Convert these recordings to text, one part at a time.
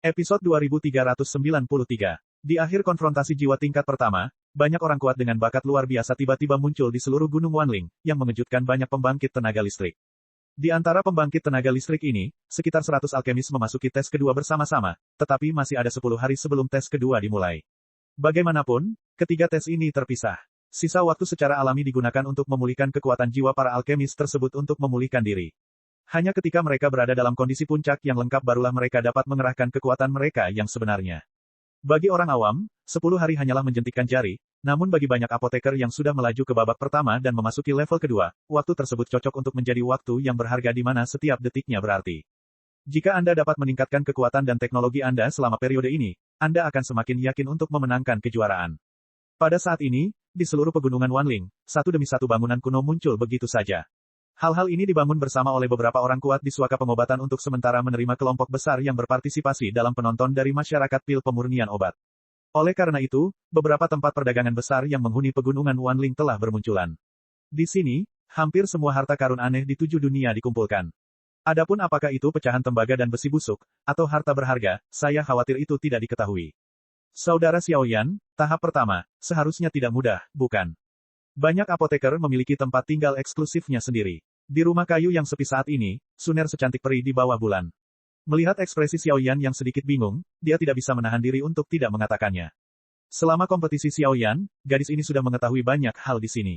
Episode 2393. Di akhir konfrontasi jiwa tingkat pertama, banyak orang kuat dengan bakat luar biasa tiba-tiba muncul di seluruh Gunung Wanling, yang mengejutkan banyak pembangkit tenaga listrik. Di antara pembangkit tenaga listrik ini, sekitar 100 alkemis memasuki tes kedua bersama-sama, tetapi masih ada 10 hari sebelum tes kedua dimulai. Bagaimanapun, ketiga tes ini terpisah. Sisa waktu secara alami digunakan untuk memulihkan kekuatan jiwa para alkemis tersebut untuk memulihkan diri. Hanya ketika mereka berada dalam kondisi puncak yang lengkap barulah mereka dapat mengerahkan kekuatan mereka yang sebenarnya. Bagi orang awam, 10 hari hanyalah menjentikkan jari, namun bagi banyak apoteker yang sudah melaju ke babak pertama dan memasuki level kedua, waktu tersebut cocok untuk menjadi waktu yang berharga di mana setiap detiknya berarti. Jika Anda dapat meningkatkan kekuatan dan teknologi Anda selama periode ini, Anda akan semakin yakin untuk memenangkan kejuaraan. Pada saat ini, di seluruh pegunungan Wanling, satu demi satu bangunan kuno muncul begitu saja. Hal-hal ini dibangun bersama oleh beberapa orang kuat di suaka pengobatan untuk sementara menerima kelompok besar yang berpartisipasi dalam penonton dari masyarakat pil pemurnian obat. Oleh karena itu, beberapa tempat perdagangan besar yang menghuni pegunungan Wanling telah bermunculan. Di sini, hampir semua harta karun aneh di 7 dunia dikumpulkan. Adapun apakah itu pecahan tembaga dan besi busuk, atau harta berharga, saya khawatir itu tidak diketahui. Saudara Xiaoyan, tahap pertama, seharusnya tidak mudah, bukan? Banyak apoteker memiliki tempat tinggal eksklusifnya sendiri. Di rumah kayu yang sepi saat ini, Suner secantik peri di bawah bulan. Melihat ekspresi Xiaoyan yang sedikit bingung, dia tidak bisa menahan diri untuk tidak mengatakannya. Selama kompetisi Xiaoyan, gadis ini sudah mengetahui banyak hal di sini.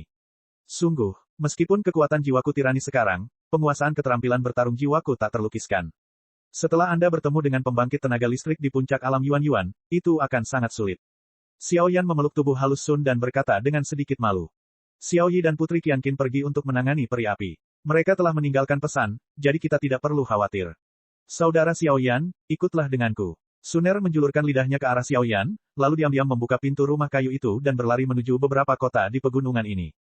Sungguh, meskipun kekuatan jiwaku tirani sekarang, penguasaan keterampilan bertarung jiwaku tak terlukiskan. Setelah Anda bertemu dengan pembangkit tenaga listrik di puncak alam Yuan-Yuan, itu akan sangat sulit. Xiaoyan memeluk tubuh halus Sun dan berkata dengan sedikit malu. Xiao Yi dan Putri Qianqin pergi untuk menangani peri api. Mereka telah meninggalkan pesan, jadi kita tidak perlu khawatir. Saudara Xiaoyan, ikutlah denganku. Suner menjulurkan lidahnya ke arah Xiaoyan, lalu diam-diam membuka pintu rumah kayu itu dan berlari menuju beberapa kota di pegunungan ini.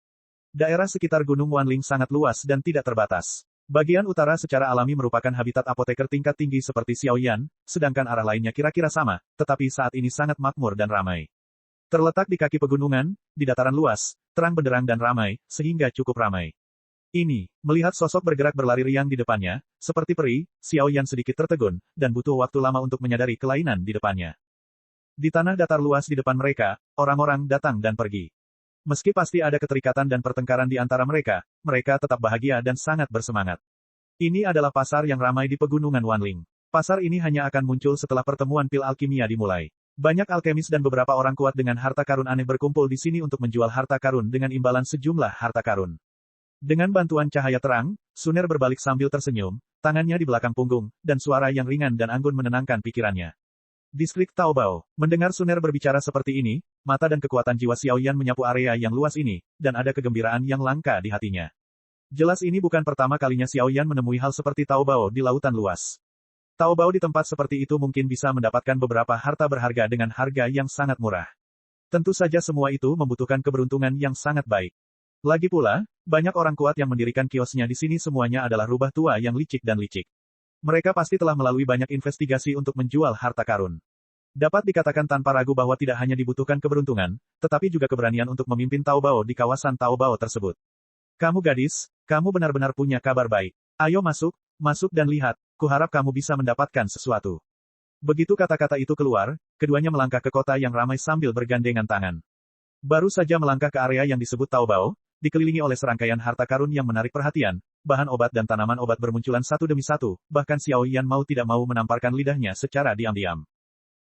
Daerah sekitar Gunung Wanling sangat luas dan tidak terbatas. Bagian utara secara alami merupakan habitat apoteker tingkat tinggi seperti Xiaoyan, sedangkan arah lainnya kira-kira sama, tetapi saat ini sangat makmur dan ramai. Terletak di kaki pegunungan, di dataran luas, terang benderang dan ramai, sehingga cukup ramai. Ini, melihat sosok bergerak berlari riang di depannya, seperti peri, Xiaoyan sedikit tertegun, dan butuh waktu lama untuk menyadari kelainan di depannya. Di tanah datar luas di depan mereka, orang-orang datang dan pergi. Meski pasti ada keterikatan dan pertengkaran di antara mereka, mereka tetap bahagia dan sangat bersemangat. Ini adalah pasar yang ramai di pegunungan Wanling. Pasar ini hanya akan muncul setelah pertemuan pil alkimia dimulai. Banyak alkemis dan beberapa orang kuat dengan harta karun aneh berkumpul di sini untuk menjual harta karun dengan imbalan sejumlah harta karun. Dengan bantuan cahaya terang, Suner berbalik sambil tersenyum, tangannya di belakang punggung, dan suara yang ringan dan anggun menenangkan pikirannya. Distrik Taobao. Mendengar Suner berbicara seperti ini, mata dan kekuatan jiwa Xiaoyan menyapu area yang luas ini, dan ada kegembiraan yang langka di hatinya. Jelas ini bukan pertama kalinya Xiaoyan menemui hal seperti Taobao di lautan luas. Taobao di tempat seperti itu mungkin bisa mendapatkan beberapa harta berharga dengan harga yang sangat murah. Tentu saja semua itu membutuhkan keberuntungan yang sangat baik. Lagi pula, banyak orang kuat yang mendirikan kiosnya di sini semuanya adalah rubah tua yang licik dan licik. Mereka pasti telah melalui banyak investigasi untuk menjual harta karun. Dapat dikatakan tanpa ragu bahwa tidak hanya dibutuhkan keberuntungan, tetapi juga keberanian untuk memimpin Taobao di kawasan Taobao tersebut. Kamu gadis, kamu benar-benar punya kabar baik. Ayo masuk, masuk dan lihat. Kuharap kamu bisa mendapatkan sesuatu. Begitu kata-kata itu keluar, keduanya melangkah ke kota yang ramai sambil bergandengan tangan. Baru saja melangkah ke area yang disebut Taobao, dikelilingi oleh serangkaian harta karun yang menarik perhatian, bahan obat dan tanaman obat bermunculan satu demi satu, bahkan Xiaoyan mau tidak mau menamparkan lidahnya secara diam-diam.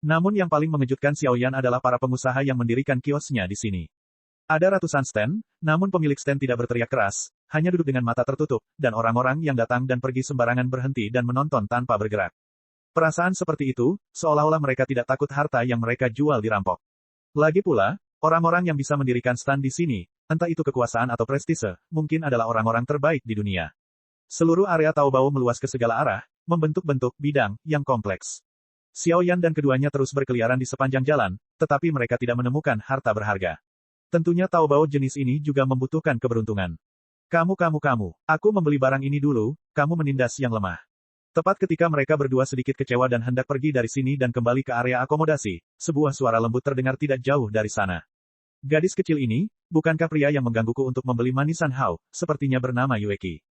Namun yang paling mengejutkan Xiaoyan adalah para pengusaha yang mendirikan kiosnya di sini. Ada ratusan stand, namun pemilik stand tidak berteriak keras, hanya duduk dengan mata tertutup, dan orang-orang yang datang dan pergi sembarangan berhenti dan menonton tanpa bergerak. Perasaan seperti itu, seolah-olah mereka tidak takut harta yang mereka jual dirampok. Lagi pula, orang-orang yang bisa mendirikan stand di sini, entah itu kekuasaan atau prestise, mungkin adalah orang-orang terbaik di dunia. Seluruh area Taobao meluas ke segala arah, membentuk-bentuk bidang yang kompleks. Xiaoyan dan keduanya terus berkeliaran di sepanjang jalan, tetapi mereka tidak menemukan harta berharga. Tentunya Taobao jenis ini juga membutuhkan keberuntungan. Kamu, aku membeli barang ini dulu, kamu menindas yang lemah. Tepat ketika mereka berdua sedikit kecewa dan hendak pergi dari sini dan kembali ke area akomodasi, sebuah suara lembut terdengar tidak jauh dari sana. Gadis kecil ini, bukankah pria yang menggangguku untuk membeli manisan Hao, sepertinya bernama Yueki.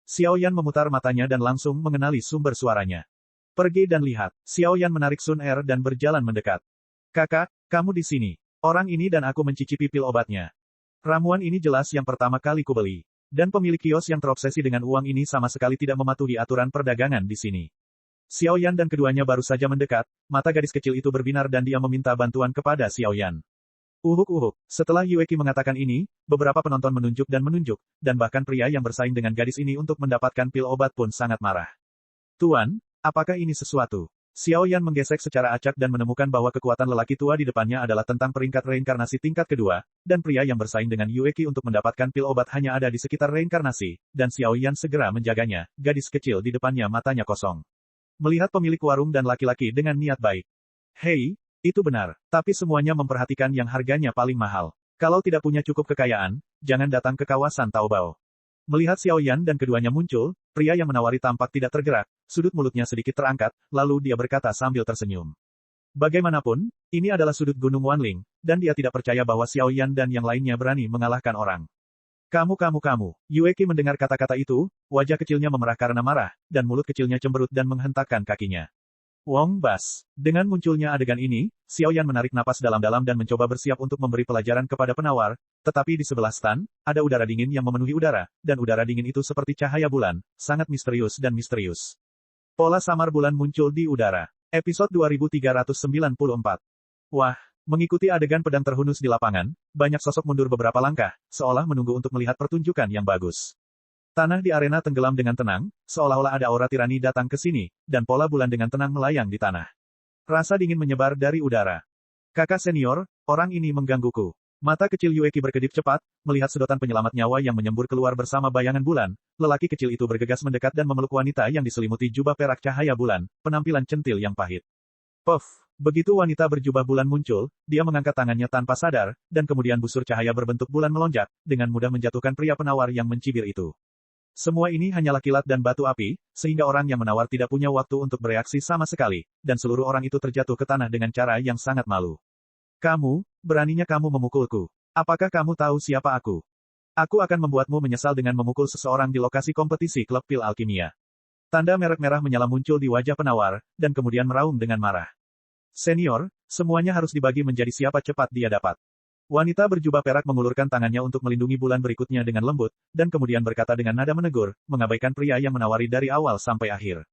Xiaoyan memutar matanya dan langsung mengenali sumber suaranya. Pergi dan lihat. Xiao Yan menarik Sun Er dan berjalan mendekat. Kakak, kamu di sini. Orang ini dan aku mencicipi pil obatnya. Ramuan ini jelas yang pertama kali kubeli. Dan pemilik kios yang terobsesi dengan uang ini sama sekali tidak mematuhi aturan perdagangan di sini. Xiao Yan dan keduanya baru saja mendekat, mata gadis kecil itu berbinar dan dia meminta bantuan kepada Xiao Yan. Uhuk. Setelah Yueki mengatakan ini, beberapa penonton menunjuk, dan bahkan pria yang bersaing dengan gadis ini untuk mendapatkan pil obat pun sangat marah. Tuan, apakah ini sesuatu? Xiao Yan menggesek secara acak dan menemukan bahwa kekuatan lelaki tua di depannya adalah tentang peringkat reinkarnasi tingkat kedua, dan pria yang bersaing dengan Yueki untuk mendapatkan pil obat hanya ada di sekitar reinkarnasi, dan Xiao Yan segera menjaganya, gadis kecil di depannya matanya kosong. Melihat pemilik warung dan laki-laki dengan niat baik. Hei, itu benar, tapi semuanya memperhatikan yang harganya paling mahal. Kalau tidak punya cukup kekayaan, jangan datang ke kawasan Taobao. Melihat Xiao Yan dan keduanya muncul, pria yang menawari tampak tidak tergerak, sudut mulutnya sedikit terangkat, lalu dia berkata sambil tersenyum. Bagaimanapun, ini adalah sudut Gunung Wanling, dan dia tidak percaya bahwa Xiao Yan dan yang lainnya berani mengalahkan orang. Kamu. Yueki mendengar kata-kata itu, wajah kecilnya memerah karena marah, dan mulut kecilnya cemberut dan menghentakkan kakinya. Wong Bas. Dengan munculnya adegan ini, Xiao Yan menarik napas dalam-dalam dan mencoba bersiap untuk memberi pelajaran kepada penawar, tetapi di sebelah stan, ada udara dingin yang memenuhi udara, dan udara dingin itu seperti cahaya bulan, sangat misterius dan misterius. Pola samar bulan muncul di udara. Episode 2394. Wah, mengikuti adegan pedang terhunus di lapangan, banyak sosok mundur beberapa langkah, seolah menunggu untuk melihat pertunjukan yang bagus. Tanah di arena tenggelam dengan tenang, seolah-olah ada aura tirani datang ke sini, dan pola bulan dengan tenang melayang di tanah. Rasa dingin menyebar dari udara. Kakak senior, orang ini menggangguku. Mata kecil Yueki berkedip cepat, melihat sedotan penyelamat nyawa yang menyembur keluar bersama bayangan bulan. Lelaki kecil itu bergegas mendekat dan memeluk wanita yang diselimuti jubah perak cahaya bulan, penampilan centil yang pahit. Puff! Begitu wanita berjubah bulan muncul, dia mengangkat tangannya tanpa sadar, dan kemudian busur cahaya berbentuk bulan melonjak, dengan mudah menjatuhkan pria penawar yang mencibir itu. Semua ini hanyalah kilat dan batu api, sehingga orang yang menawar tidak punya waktu untuk bereaksi sama sekali, dan seluruh orang itu terjatuh ke tanah dengan cara yang sangat malu. Kamu, beraninya kamu memukulku. Apakah kamu tahu siapa aku? Aku akan membuatmu menyesal dengan memukul seseorang di lokasi kompetisi klub pil alkimia. Tanda merek merah menyala muncul di wajah penawar, dan kemudian meraung dengan marah. Senior, semuanya harus dibagi menjadi siapa cepat dia dapat. Wanita berjubah perak mengulurkan tangannya untuk melindungi bulan berikutnya dengan lembut, dan kemudian berkata dengan nada menegur, mengabaikan pria yang menawari dari awal sampai akhir.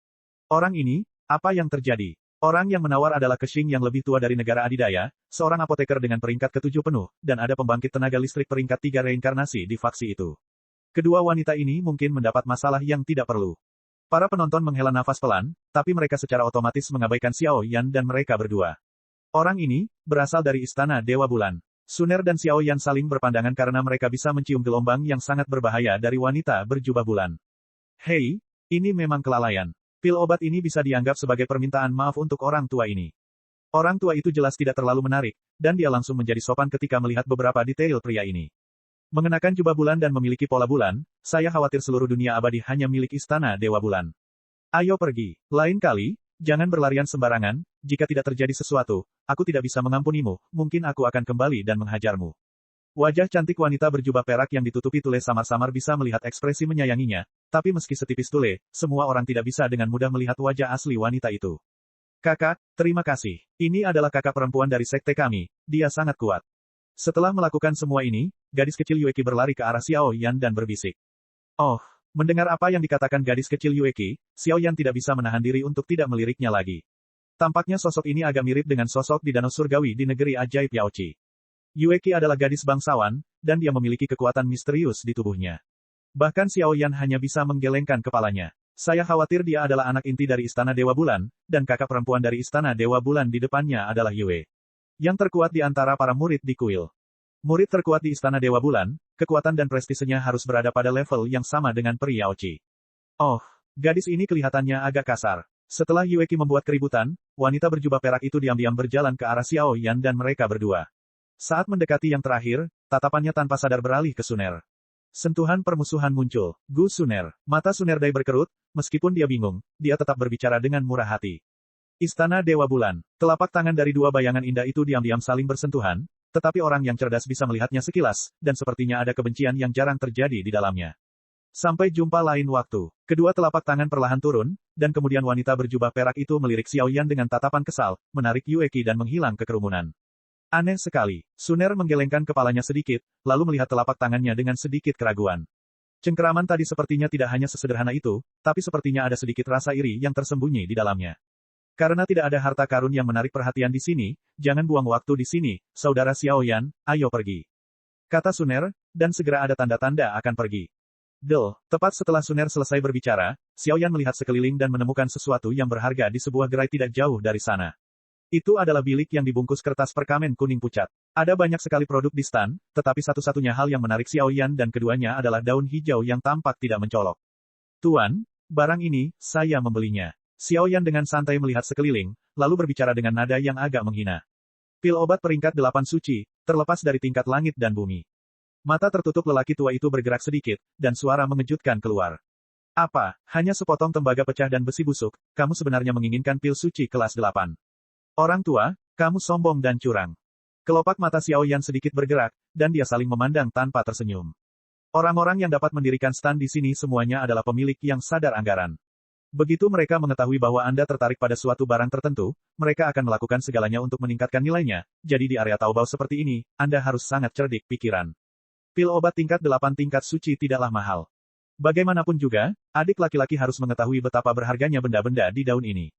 Orang ini, apa yang terjadi? Orang yang menawar adalah Kexing yang lebih tua dari negara adidaya, seorang apoteker dengan peringkat ke-7 penuh, dan ada pembangkit tenaga listrik peringkat 3 reinkarnasi di faksi itu. Kedua wanita ini mungkin mendapat masalah yang tidak perlu. Para penonton menghela nafas pelan, tapi mereka secara otomatis mengabaikan Xiao Yan dan mereka berdua. Orang ini, berasal dari Istana Dewa Bulan. Sun Er dan Xiao Yan saling berpandangan karena mereka bisa mencium gelombang yang sangat berbahaya dari wanita berjubah bulan. Hei, ini memang kelalaian. Pil obat ini bisa dianggap sebagai permintaan maaf untuk orang tua ini. Orang tua itu jelas tidak terlalu menarik, dan dia langsung menjadi sopan ketika melihat beberapa detail pria ini. Mengenakan jubah bulan dan memiliki pola bulan, saya khawatir seluruh dunia abadi hanya milik Istana Dewa Bulan. Ayo pergi, lain kali, jangan berlarian sembarangan, jika tidak terjadi sesuatu, aku tidak bisa mengampunimu, mungkin aku akan kembali dan menghajarmu. Wajah cantik wanita berjubah perak yang ditutupi tule samar-samar bisa melihat ekspresi menyayanginya, tapi meski setipis tule, semua orang tidak bisa dengan mudah melihat wajah asli wanita itu. Kakak, terima kasih. Ini adalah kakak perempuan dari sekte kami, dia sangat kuat. Setelah melakukan semua ini, gadis kecil Yueki berlari ke arah Xiao Yan dan berbisik. Oh, mendengar apa yang dikatakan gadis kecil Yueki, Xiao Yan tidak bisa menahan diri untuk tidak meliriknya lagi. Tampaknya sosok ini agak mirip dengan sosok di Danau Surgawi di negeri ajaib Yaochi. Yueki adalah gadis bangsawan, dan dia memiliki kekuatan misterius di tubuhnya. Bahkan Xiao Yan hanya bisa menggelengkan kepalanya. Saya khawatir dia adalah anak inti dari Istana Dewa Bulan, dan kakak perempuan dari Istana Dewa Bulan di depannya adalah Yue. Yang terkuat di antara para murid di kuil. Murid terkuat di Istana Dewa Bulan, kekuatan dan prestisenya harus berada pada level yang sama dengan peri Yaochi. Oh, gadis ini kelihatannya agak kasar. Setelah Yueki membuat keributan, wanita berjubah perak itu diam-diam berjalan ke arah Xiao Yan dan mereka berdua. Saat mendekati yang terakhir, tatapannya tanpa sadar beralih ke Sun Er. Sentuhan permusuhan muncul. Gu Sun Er. Mata Sun Er Dai berkerut, meskipun dia bingung, dia tetap berbicara dengan murah hati. Istana Dewa Bulan. Telapak tangan dari dua bayangan indah itu diam-diam saling bersentuhan, tetapi orang yang cerdas bisa melihatnya sekilas, dan sepertinya ada kebencian yang jarang terjadi di dalamnya. Sampai jumpa lain waktu. Kedua telapak tangan perlahan turun, dan kemudian wanita berjubah perak itu melirik Xiaoyan dengan tatapan kesal, menarik Yueki dan menghilang ke kerumunan. Aneh sekali. Suner menggelengkan kepalanya sedikit, lalu melihat telapak tangannya dengan sedikit keraguan. Cengkeraman tadi sepertinya tidak hanya sesederhana itu, tapi sepertinya ada sedikit rasa iri yang tersembunyi di dalamnya. Karena tidak ada harta karun yang menarik perhatian di sini, jangan buang waktu di sini, saudara Xiaoyan, ayo pergi. Kata Suner, dan segera ada tanda-tanda akan pergi. Tepat setelah Suner selesai berbicara, Xiaoyan melihat sekeliling dan menemukan sesuatu yang berharga di sebuah gerai tidak jauh dari sana. Itu adalah bilik yang dibungkus kertas perkamen kuning pucat. Ada banyak sekali produk di stan, tetapi satu-satunya hal yang menarik Xiaoyan dan keduanya adalah daun hijau yang tampak tidak mencolok. Tuan, barang ini, saya membelinya. Xiaoyan dengan santai melihat sekeliling, lalu berbicara dengan nada yang agak menghina. Pil obat peringkat 8 suci, terlepas dari tingkat langit dan bumi. Mata tertutup lelaki tua itu bergerak sedikit, dan suara mengejutkan keluar. Apa, hanya sepotong tembaga pecah dan besi busuk, kamu sebenarnya menginginkan pil suci kelas 8. Orang tua, kamu sombong dan curang. Kelopak mata Xiaoyan sedikit bergerak, dan dia saling memandang tanpa tersenyum. Orang-orang yang dapat mendirikan stan di sini semuanya adalah pemilik yang sadar anggaran. Begitu mereka mengetahui bahwa Anda tertarik pada suatu barang tertentu, mereka akan melakukan segalanya untuk meningkatkan nilainya, jadi di area Taobao seperti ini, Anda harus sangat cerdik pikiran. Pil obat tingkat 8 tingkat suci tidaklah mahal. Bagaimanapun juga, adik laki-laki harus mengetahui betapa berharganya benda-benda di daun ini.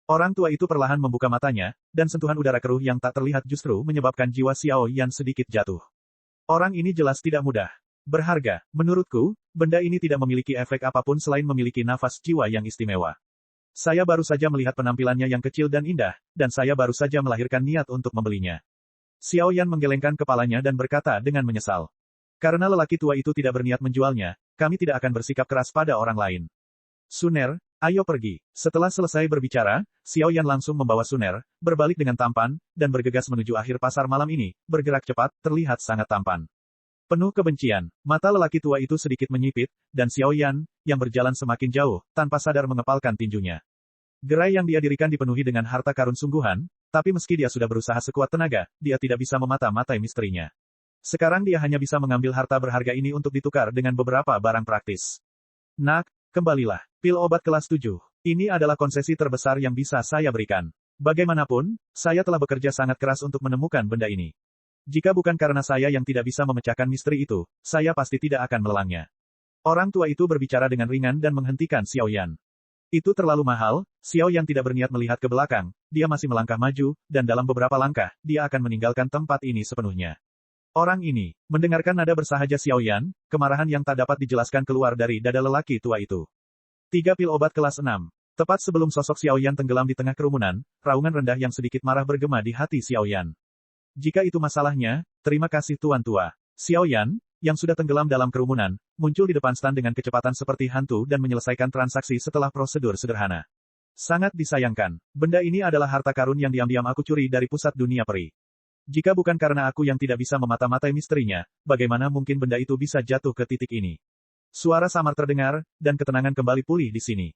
Orang tua itu perlahan membuka matanya, dan sentuhan udara keruh yang tak terlihat justru menyebabkan jiwa Xiaoyan sedikit jatuh. Orang ini jelas tidak mudah. Berharga, menurutku, benda ini tidak memiliki efek apapun selain memiliki nafas jiwa yang istimewa. Saya baru saja melihat penampilannya yang kecil dan indah, dan saya baru saja melahirkan niat untuk membelinya. Xiaoyan menggelengkan kepalanya dan berkata dengan menyesal. Karena lelaki tua itu tidak berniat menjualnya, kami tidak akan bersikap keras pada orang lain. Suner, ayo pergi. Setelah selesai berbicara, Xiaoyan langsung membawa Suner, berbalik dengan tampan, dan bergegas menuju akhir pasar malam ini, bergerak cepat, terlihat sangat tampan. Penuh kebencian, mata lelaki tua itu sedikit menyipit, dan Xiaoyan, yang berjalan semakin jauh, tanpa sadar mengepalkan tinjunya. Gerai yang dia dirikan dipenuhi dengan harta karun sungguhan, tapi meski dia sudah berusaha sekuat tenaga, dia tidak bisa memata-matai misterinya. Sekarang dia hanya bisa mengambil harta berharga ini untuk ditukar dengan beberapa barang praktis. Nak, kembalilah. Pil obat kelas 7. Ini adalah konsesi terbesar yang bisa saya berikan. Bagaimanapun, saya telah bekerja sangat keras untuk menemukan benda ini. Jika bukan karena saya yang tidak bisa memecahkan misteri itu, saya pasti tidak akan melelangnya. Orang tua itu berbicara dengan ringan dan menghentikan Xiaoyan. Itu terlalu mahal, Xiaoyan tidak berniat melihat ke belakang, dia masih melangkah maju, dan dalam beberapa langkah, dia akan meninggalkan tempat ini sepenuhnya. Orang ini, mendengarkan nada bersahaja Xiaoyan, kemarahan yang tak dapat dijelaskan keluar dari dada lelaki tua itu. 3 pil obat kelas 6. Tepat sebelum sosok Xiaoyan tenggelam di tengah kerumunan, raungan rendah yang sedikit marah bergema di hati Xiaoyan. Jika itu masalahnya, terima kasih tuan tua. Xiaoyan, yang sudah tenggelam dalam kerumunan, muncul di depan stan dengan kecepatan seperti hantu dan menyelesaikan transaksi setelah prosedur sederhana. Sangat disayangkan, benda ini adalah harta karun yang diam-diam aku curi dari pusat dunia peri. Jika bukan karena aku yang tidak bisa memata-matai misterinya, bagaimana mungkin benda itu bisa jatuh ke titik ini? Suara samar terdengar, dan ketenangan kembali pulih di sini.